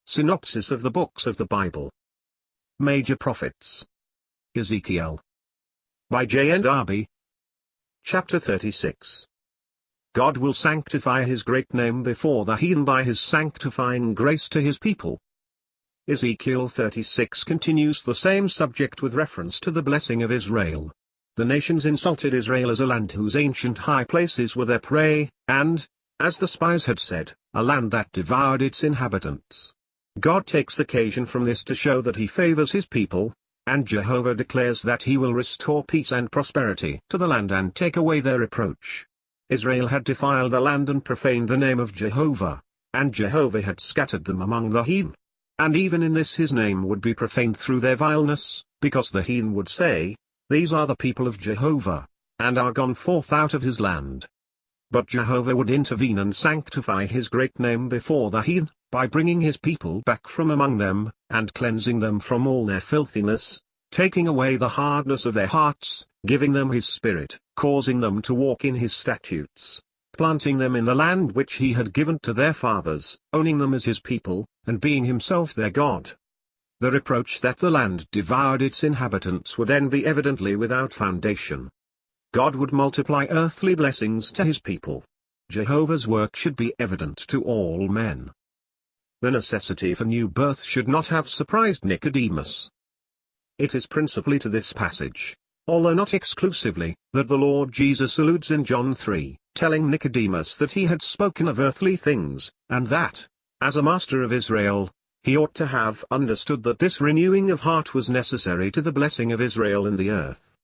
Synopsis of the books of the Bible. Major Prophets. Ezekiel. By JND Darby. Chapter 36. God will sanctify his great name before the heathen by his sanctifying grace to his people. Ezekiel 36 continues the same subject with reference to the blessing of Israel. The nations insulted Israel as a land whose ancient high places were their prey, and, as the spies had said, a land that devoured its inhabitants. God takes occasion from this to show that he favors his people, and Jehovah declares that he will restore peace and prosperity to the land and take away their reproach. Israel had defiled the land and profaned the name of Jehovah, and Jehovah had scattered them among the heathen. And even in this his name would be profaned through their vileness, because the heathen would say, "These are the people of Jehovah, and are gone forth out of his land." But Jehovah would intervene and sanctify his great name before the heathen, by bringing his people back from among them, and cleansing them from all their filthiness, taking away the hardness of their hearts, giving them his spirit, causing them to walk in his statutes, planting them in the land which he had given to their fathers, owning them as his people, and being himself their God. The reproach that the land devoured its inhabitants would then be evidently without foundation. God would multiply earthly blessings to his people. Jehovah's work should be evident to all men. The necessity for new birth should not have surprised Nicodemus. It is principally to this passage, although not exclusively, that the Lord Jesus alludes in John 3, telling Nicodemus that he had spoken of earthly things, and that, as a master of Israel, he ought to have understood that this renewing of heart was necessary to the blessing of Israel in the earth.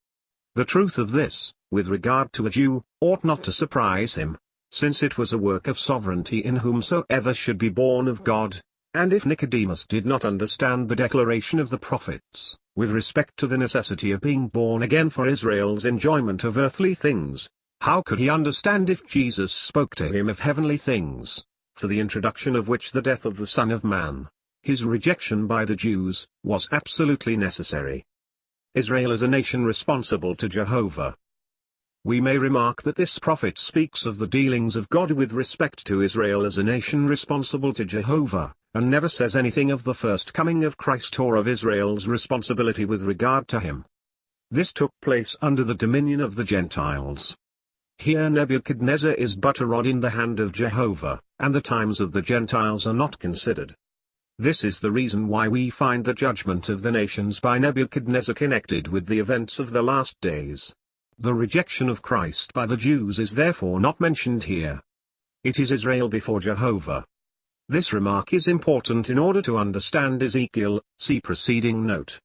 The truth of this, with regard to a Jew, ought not to surprise him, since it was a work of sovereignty in whomsoever should be born of God, and if Nicodemus did not understand the declaration of the prophets, with respect to the necessity of being born again for Israel's enjoyment of earthly things, how could he understand if Jesus spoke to him of heavenly things, for the introduction of which the death of the Son of Man, his rejection by the Jews, was absolutely necessary? Israel is a nation responsible to Jehovah. We may remark that this prophet speaks of the dealings of God with respect to Israel as a nation responsible to Jehovah, and never says anything of the first coming of Christ or of Israel's responsibility with regard to him. This took place under the dominion of the Gentiles. Here Nebuchadnezzar is but a rod in the hand of Jehovah, and the times of the Gentiles are not considered. This is the reason why we find the judgment of the nations by Nebuchadnezzar connected with the events of the last days. The rejection of Christ by the Jews is therefore not mentioned here. It is Israel before Jehovah. This remark is important in order to understand Ezekiel, see preceding note.